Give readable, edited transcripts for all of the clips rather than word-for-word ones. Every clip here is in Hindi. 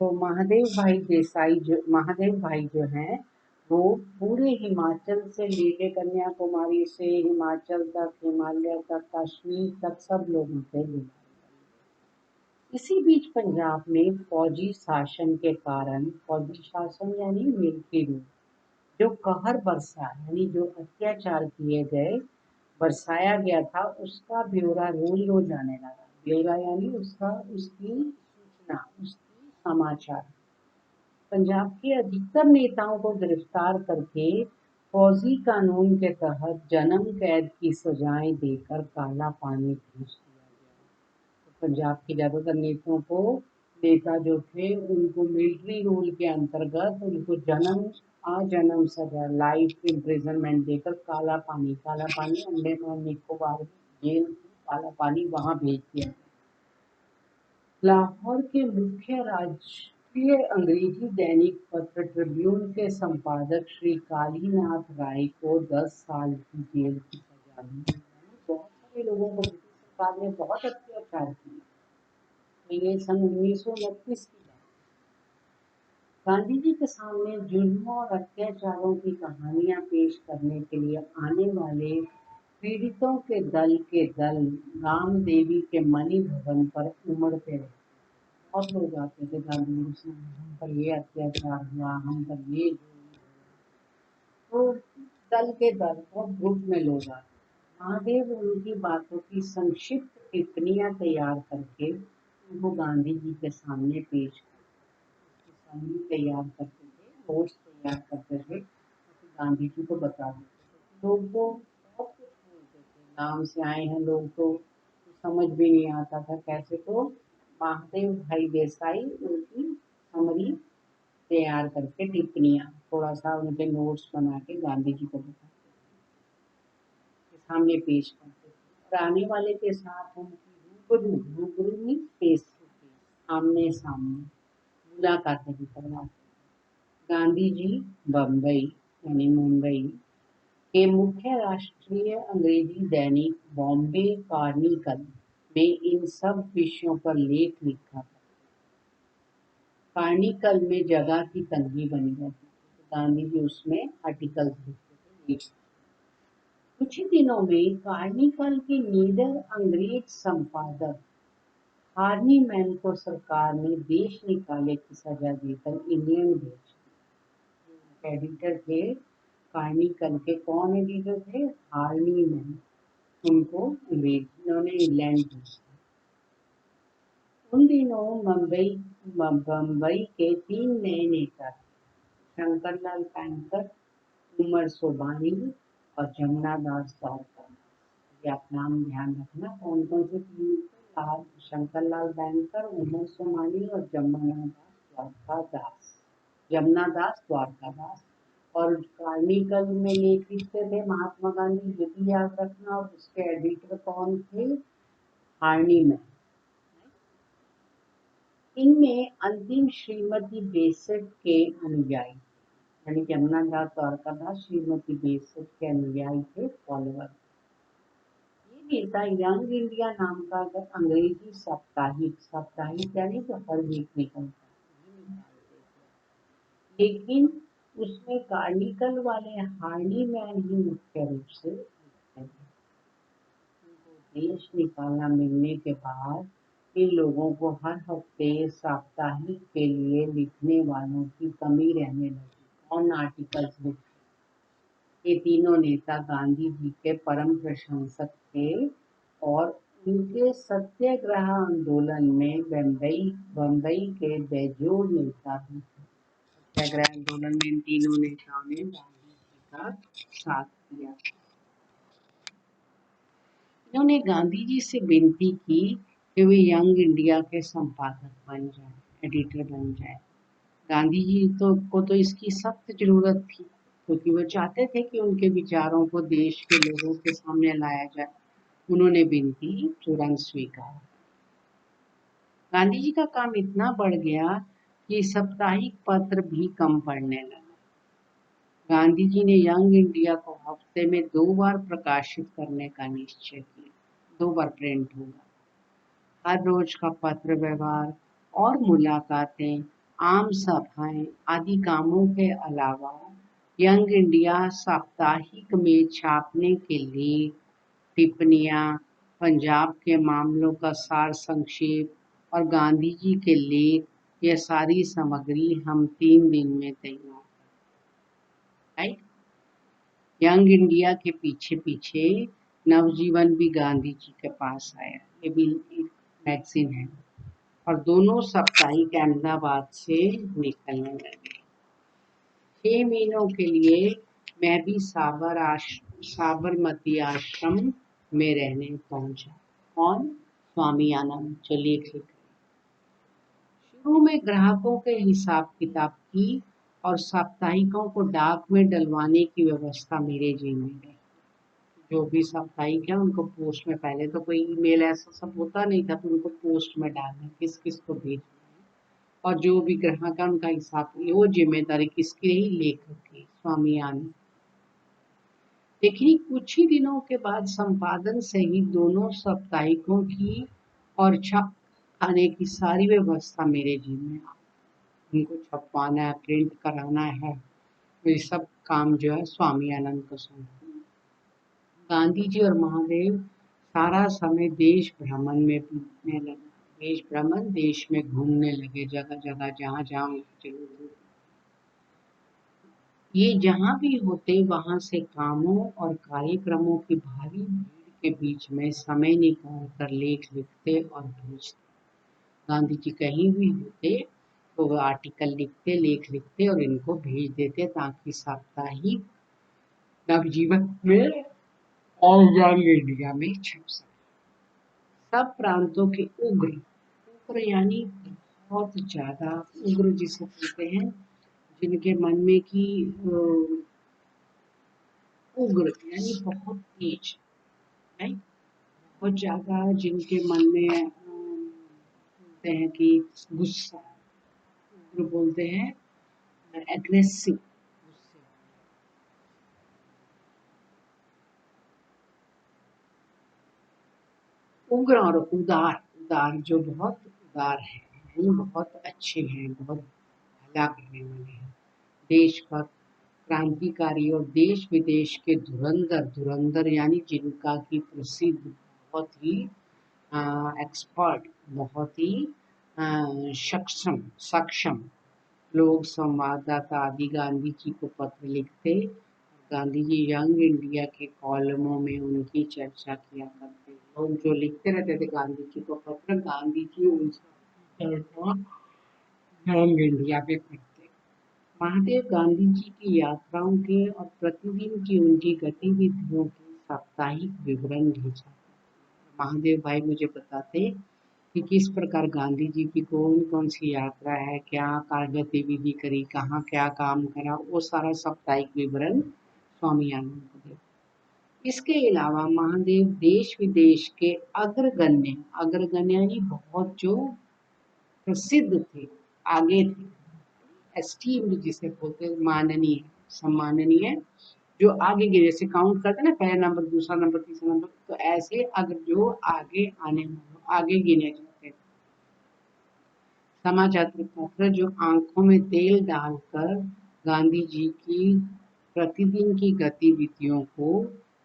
तो महादेव भाई जो हैं वो पूरे हिमाचल से लेके कन्याकुमारी से हिमाचल तक, हिमालय तक, कश्मीर तक सब लोगों से जुड़े। इसी बीच पंजाब में फौजी शासन के कारण, फौजी शासन यानी मिलिट्री रूल, जो कहर बरसा यानी जो अत्याचार किए गए, बरसाया गया था, उसका ब्यौरा रोज रोज आने लगा। ब्यौरा यानी उसकी सूचना, उसकी समाचार। पंजाब के अधिकतर नेताओं को गिरफ्तार करके फौजी कानून के तहत जन्म कैद की सजाएं देकर काला पानी भेज दिया गया। तो पंजाब के ज्यादातर नेता जो थे उनको मिलिट्री रूल के अंतर्गत उनको आजन्म सजा, लाइफ इम्प्रिजनमेंट देकर काला पानी अंडमान निकोबार जेल थी, काला पानी वहां भेज दिया। लाहौर के मुख्य राष्ट्रीय अंग्रेजी दैनिक पत्र ट्रिब्यून के संपादक श्री कालीनाथ राय को 10 साल की जेल की सजा दी। बहुत सारे लोगों को ब्रिटिश सरकार ने बहुत अत्याचार किया। तो ये सन 1929 की बात। गांधी जी के सामने जुल्मों और अत्याचारों की कहानियां पेश करने के लिए आने वाले पीड़ितों के दल राम देवी के मणि भवन पर उमड़ते रहे। बहुत लोग आते थे गांधी जी, हम पर ये अत्याचार हुआ, हम पर ये तो दल के दल और ग्रुप में लोग आते। महादेव उनकी बातों की संक्षिप्त टिप्पणियां तैयार करके उनको गांधी जी के सामने पेश करते तैयार करते थे, नोट्स तैयार करते थे, तो गांधी जी को बता देते थे। लोग तो बहुत कुछ बोलते थे, नाम से आए हैं लोग तो समझ भी नहीं आता था कैसे। तो महादेव भाई देसाई उनकी समरी तैयार करके टिप्पणियां थोड़ा सा उनके नोट्स बना के गांधी जी को सामने पेश करते थे। और आने वाले के साथ उनकी रूबरू में फेस टू फेस, आमने सामने मुलाकातें भी करवाते। गांधी जी बम्बई यानी मुंबई के मुख्य राष्ट्रीय अंग्रेजी दैनिक बॉम्बे कार्निकल में इन सब विषयों पर लेख लिखा था। कार्निकल में जगह की तंगी बनी रहती थी, तो गांधी जी उसमें आर्टिकल्स लिखते थे। कुछ ही दिनों में कार्निकल के नीडर अंग्रेज संपादक हार्नीमैन को सरकार ने देश निकाले की सजा देकर इंग्लैंड भेज दिया। एडिटर थे कार्निकल के, कौन एडिटर थे? हार्नीमैन। उनको उन्होंने इंग्लैंड भेज दिया। उन दिनों बम्बई के 3 नए नेता थे, शंकरलाल बैंकर, उमर सोबानी और जमुना दास द्वारका। ये आप नाम ध्यान रखना, कौन कौन से 3 थे? शंकरलाल बैंकर, उमर सोमानी और जमुना दास द्वारका दास। और कार्निकल में लेख लिखते थे महात्मा गांधी, ये भी याद रखना। और उसके एडिटर कौन थे? हार्नीमैन। इनमें अंतिम श्रीमती बेसेंट के अनुयायी, यानी जमुना दास द्वारकादास श्रीमती बेसेंट के अनुयायी थे, फॉलोअर। ये नेता यंग इंडिया नाम का अंग्रेजी साप्ताहिक यानी तो हर वीक निकलता, लेकिन उसमें कार्निकल वाले हार्नीमैन ही मुख्य रूप से लिखते थे। देश निकाला मिलने के बाद इन लोगों को हर हफ्ते साप्ताहिक के लिए लिखने वालों की कमी रहने लगी। कौन आर्टिकल्स लिखते? ये तीनों नेता गांधी जी के परम प्रशंसक थे और उनके सत्याग्रह आंदोलन में बम्बई के बेजोड़ नेता भी थे। सत्याग्रह आंदोलन में इन तीनों नेताओं ने गांधी जी का साथ दिया। इन्होंने गांधी जी से विनती की कि वे यंग इंडिया के संपादक बन जाएं, एडिटर बन जाएं। गांधी जी को तो इसकी सख्त जरूरत थी, क्योंकि वो चाहते थे कि उनके विचारों को देश के लोगों के सामने लाया जाए। उन्होंने विनती तुरंत स्वीकार। गांधी जी का काम इतना बढ़ गया कि साप्ताहिक पत्र भी कम पढ़ने लगा। गांधी जी ने यंग इंडिया को हफ्ते में 2 बार प्रकाशित करने का निश्चय किया। 2 बार प्रिंट होगा। हर रोज का पत्र व्यवहार और मुलाकातें आम सभाएं आदि कामों के अलावा यंग इंडिया साप्ताहिक में छापने के लिए टिप्पणियाँ, पंजाब के मामलों का सार संक्षेप और गांधी जी के लेख, यह सारी सामग्री हम 3 दिन में तैयार। राइट। यंग इंडिया के पीछे पीछे नवजीवन भी गांधी जी के पास आया, ये भी एक मैगजीन है, और दोनों साप्ताहिक अहमदाबाद से निकलने लगे। 6 महीनों के लिए मैं भी साबरमती आश्रम में रहने पहुंचा। कौन? स्वामी आनंद, जो लेख लिख रहे। शुरू में ग्राहकों के हिसाब किताब की और साप्ताहिकों को डाक में डलवाने की व्यवस्था मेरे जिम्मे रही। जो भी साप्ताहिक है उनको पोस्ट में, पहले तो कोई ईमेल ऐसा सब होता नहीं था, तो उनको पोस्ट में डालना, किस किस को भेजना है, और जो भी ग्राहक है उनका हिसाब, वो जिम्मेदारी किसकी रही? लेखक की, स्वामी आनंद। लेकिन कुछ ही दिनों के बाद संपादन सहित दोनों साप्ताहिकों की और छापखाने की सारी व्यवस्था मेरे जिम्मे। उनको छपवाना है, प्रिंट कराना है, ये सब काम जो है स्वामी आनंद को सौंपा। गांधी जी और महादेव सारा समय देश भ्रमण में बीतने लगा। देश भ्रमण, देश में घूमने लगे, जगह जगह जहाँ जहाँ उनकी जरूरत होती, ये जहाँ भी होते वहाँ से कामों और कार्यक्रमों की भारी भीड़ के बीच में समय निकाल कर लेख लिखते और भेजते। गांधी जी कहीं भी होते तो वो आर्टिकल लिखते, लेख लिखते और इनको भेज देते, ताकि साप्ताहिक नवजीवन में और यंग इंडिया में छप सके। सब प्रांतों के उग्र, उग्र यानी बहुत ज्यादा, उग्र जिसे कहते हैं जिनके मन में की उग्र यानी बहुत तेज, राइट, बहुत ज्यादा, जिनके मन में बोलते हैं कि गुस्सा, उग्र बोलते हैं एग्रेसिव, उग्र और उदार, उदार जो बहुत उदार है, यानी बहुत अच्छे हैं, बहुत भला करने वाले हैं, देशभक्त, क्रांतिकारी और देश विदेश के धुरंधर, धुरंधर यानी जिनका की प्रसिद्ध, बहुत ही एक्सपर्ट, बहुत ही सक्षम सक्षम लोग, संवाददाता आदि गांधी जी को पत्र लिखते। गांधी जी यंग इंडिया के कॉलमों में उनकी चर्चा किया करते। लोग जो लिखते रहते थे गांधी जी को पत्र, गांधी जी उनकी चर्चा यंग इंडिया पे करते। महादेव गांधी जी की यात्राओं के और प्रतिदिन की उनकी गतिविधियों के साप्ताहिक विवरण भेजा। महादेव भाई मुझे बताते कि किस प्रकार गांधी जी की कौन कौन सी यात्रा है, क्या कार्य गतिविधि करी, कहाँ क्या काम करा, वो सारा साप्ताहिक विवरण स्वामी आनंद को दे। इसके अलावा महादेव देश विदेश के अग्रगण्य, अग्रगण्य यानी बहुत जो प्रसिद्ध थे, आगे थे, एस्टीम्ड जिसे बोलते हैं, माननीय, सम्माननीय, जो आगे के, जैसे काउंट करते हैं ना, पहला नंबर, दूसरा नंबर, तीसरा नंबर, तो ऐसे अगर जो आगे आने वाले आगे गिने जाते हैं। समाचार पत्र जो आंखों में तेल डालकर गांधी जी की प्रतिदिन की गतिविधियों को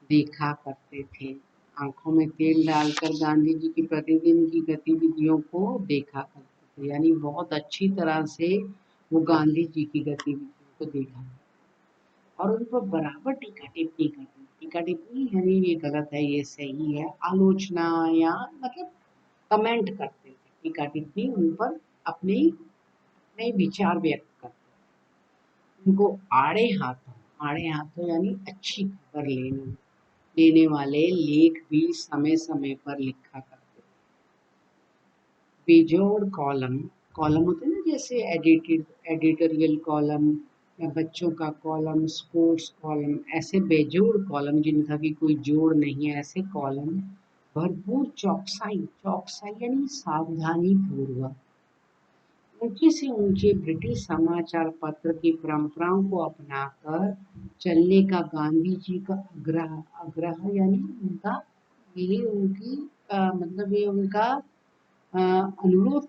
देखा करते थे। आंखों में तेल डालकर गांधी जी की प्रतिदिन की गतिविधियों को देखा करते थे, यानी बहुत अच्छी तरह से वो गांधी जी की गतिविधियों को देखा और उन पर बराबर टीका टिप्पणी करते। टीका टिप्पणी यानी ये गलत है, ये सही है, आलोचना या मतलब कमेंट करते थे। टीका टिप्पणी उन पर अपने अपने विचार व्यक्त करते। उनको आड़े हाथों यानी अच्छी खबर लेने वाले लेख भी समय समय पर लिखा करते। बेजोड़ कॉलम, कॉलम होते हैं ना, जैसे एडिटोरियल कॉलम या बच्चों का कॉलम, स्पोर्ट्स कॉलम, ऐसे बेजोड़ कॉलम जिनका भी कोई जोड़ नहीं है, ऐसे कॉलम भरपूर चौकसाई, चौकसाई यानी सावधानी पूर्वक ऊंचे से ऊंचे ब्रिटिश समाचार पत्र की परंपराओं को अपनाकर चलने का गांधी जी का आग्रह, आग्रह यानी उनका, ये उनकी मतलब ये उनका अनुरोध